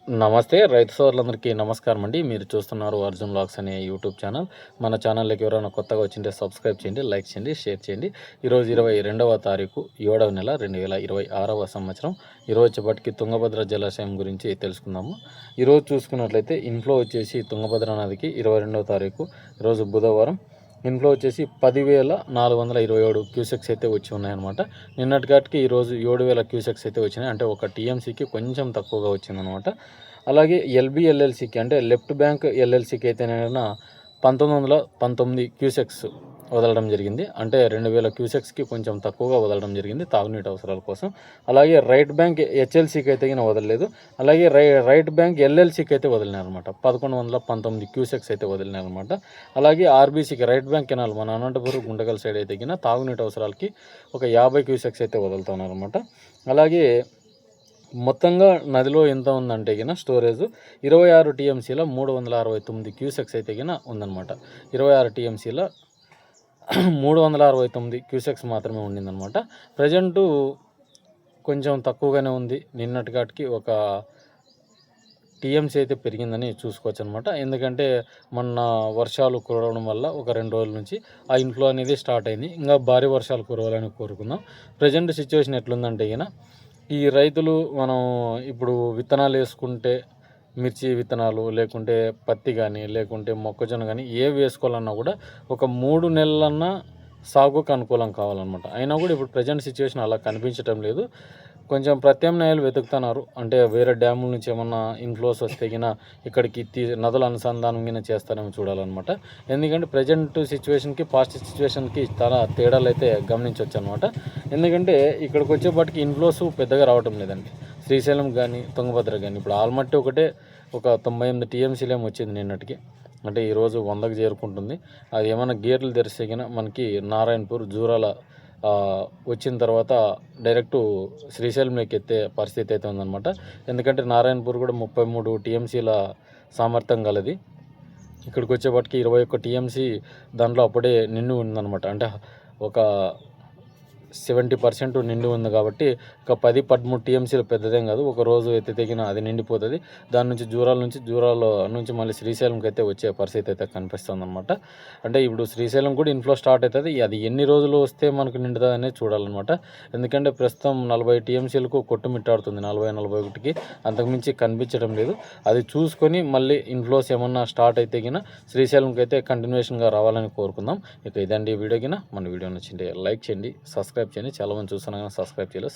నమస్తే రైతు సోదరులందరికీ నమస్కారం అండి. మీరు చూస్తున్నారు అర్జున్ వ్లాగ్స్ అనే యూట్యూబ్ ఛానల్. మన ఛానల్లోకి ఎవరైనా కొత్తగా వచ్చింటే సబ్స్క్రైబ్ చేయండి, లైక్ చేయండి, షేర్ చేయండి. ఈరోజు 22వ తారీఖు 7వ నెల 2026వ సంవత్సరం. ఈరోజు వచ్చేపటికి తుంగభద్ర జలాశయం గురించి తెలుసుకుందాము. ఈరోజు చూసుకున్నట్లయితే ఇన్ఫ్లో వచ్చేసి తుంగభద్ర నదికి 22వ తారీఖు ఈరోజు బుధవారం ఇన్ఫ్లో వచ్చేసి 10,427 క్యూసెక్స్ అయితే వచ్చి ఉన్నాయన్నమాట. నిన్నటి కాటికి ఈరోజు 7,000 క్యూసెక్స్ అయితే వచ్చినాయి. అంటే ఒక టీఎంసీకి కొంచెం తక్కువగా వచ్చిందనమాట. అలాగే ఎల్బిఎల్ఎల్సికి అంటే లెఫ్ట్ బ్యాంక్ ఎల్ఎల్సికి అయితే 1919 క్యూసెక్స్ వదలడం జరిగింది. అంటే 2,000 క్యూసెక్స్కి కొంచెం తక్కువగా వదలడం జరిగింది తాగునీటి అవసరాల కోసం. అలాగే రైట్ బ్యాంక్ హెచ్ఎల్సీకి అయితే వదలలేదు. అలాగే రైట్ బ్యాంక్ ఎల్ఎల్సీకి అయితే వదిలినారనమాట. 1119 క్యూసెక్స్ అయితే వదిలినారనమాట. అలాగే ఆర్బీసీకి రైట్ బ్యాంక్ కెనాల్ మన అనంతపురం గుంటకల్ సైడ్ అయితే తాగునీటి అవసరాలకి ఒక 50 క్యూసెక్స్ అయితే వదులుతున్నారనమాట. అలాగే మొత్తంగా నదిలో ఎంత ఉందంటే స్టోరేజ్ 26 టీఎంసీల 369 క్యూసెక్స్ అయితే ఉందన్నమాట. 26 టీఎంసీల 369 క్యూసెక్స్ మాత్రమే ఉండిందనమాట. ప్రజెంటు కొంచెం తక్కువగానే ఉంది. నిన్నటి కాటికి ఒక టీఎంసీ అయితే పెరిగిందని చూసుకోవచ్చు అనమాట. ఎందుకంటే మొన్న వర్షాలు కురవడం వల్ల ఒక 2 రోజుల నుంచి ఆ ఇన్ఫ్లో అనేది స్టార్ట్ అయింది. ఇంకా భారీ వర్షాలు కురవాలని కోరుకుందాం. ప్రజెంట్ సిచ్యువేషన్ ఎట్లుందంటే ఈ రైతులు మనం ఇప్పుడు విత్తనాలు వేసుకుంటే మిర్చి విత్తనాలు లేకుంటే పత్తి కానీ లేకుంటే మొక్కజొన్న కానీ ఏవి వేసుకోవాలన్నా కూడా ఒక 3 నెలలన్నా సాగుకు అనుకూలం కావాలన్నమాట. అయినా కూడా ఇప్పుడు ప్రజెంట్ సిచ్యువేషన్ అలా కనిపించడం లేదు. కొంచెం ప్రత్యామ్నాయాలు వెతుకుతున్నారు. అంటే వేరే డ్యాముల నుంచి ఏమన్నా ఇన్ఫ్లోస్ వస్తే ఇక్కడికి నదుల అనుసంధానం చేస్తారేమో చూడాలన్నమాట. ఎందుకంటే ప్రజెంట్ సిచ్యువేషన్కి పాస్ట్ సిచ్యువేషన్కి చాలా తేడాలు అయితే గమనించవచ్చు అనమాట. ఎందుకంటే ఇక్కడికి వచ్చేపాటికి ఇన్ఫ్లోస్ పెద్దగా రావటం లేదండి. శ్రీశైలం కానీ తుంగభద్ర కానీ ఇప్పుడు ఆల్మట్టి ఒకటే ఒక 98 టీఎంసీలేమో వచ్చింది నిన్నటికి. అంటే ఈరోజు 100కి చేరుకుంటుంది. అది ఏమైనా గేట్లు తెరిస్తే మనకి నారాయణపూర్ జూరాల వచ్చిన తర్వాత డైరెక్టు శ్రీశైలంలోకి ఎత్తే పరిస్థితి అయితే ఉందన్నమాట. ఎందుకంటే నారాయణపూర్ కూడా 33 టీఎంసీల సామర్థ్యం గలది. ఇక్కడికి వచ్చేపాటికి 21 టీఎంసీ దాంట్లో అప్పుడే నిండి ఉందన్నమాట. అంటే ఒక 70% నిండి ఉంది కాబట్టి ఒక 10-13 టీఎంసీలు పెద్దదేం కాదు. ఒక రోజు ఎత్తి అది నిండిపోతుంది. దాని నుంచి జూరాల నుంచి మళ్ళీ శ్రీశైలంకి అయితే వచ్చే పరిస్థితి అయితే కనిపిస్తుంది అనమాట. అంటే ఇప్పుడు శ్రీశైలం కూడా ఇన్ఫ్లో స్టార్ట్ అవుతుంది. అది ఎన్ని రోజులు వస్తే మనకు నిండుతుంది అనేది చూడాలన్నమాట. ఎందుకంటే ప్రస్తుతం 40 టీఎంసీలకు కొట్టుమిట్టాడుతుంది. 40-41కి అంతకుమించి కనిపించడం లేదు. అది చూసుకొని మళ్ళీ ఇన్ఫ్లోస్ ఏమన్నా స్టార్ట్ అయితే శ్రీశైలంకి అయితే కంటిన్యూషన్గా రావాలని కోరుకుందాం. ఇక ఇదండి వీడియో మన వీడియో నచ్చింటే లైక్ చేయండి, సబ్స్క్రైబ్ చేయండి. చాలామంది చూస్తున్నా కానీ సబ్స్క్రైబ్ చేయాలి.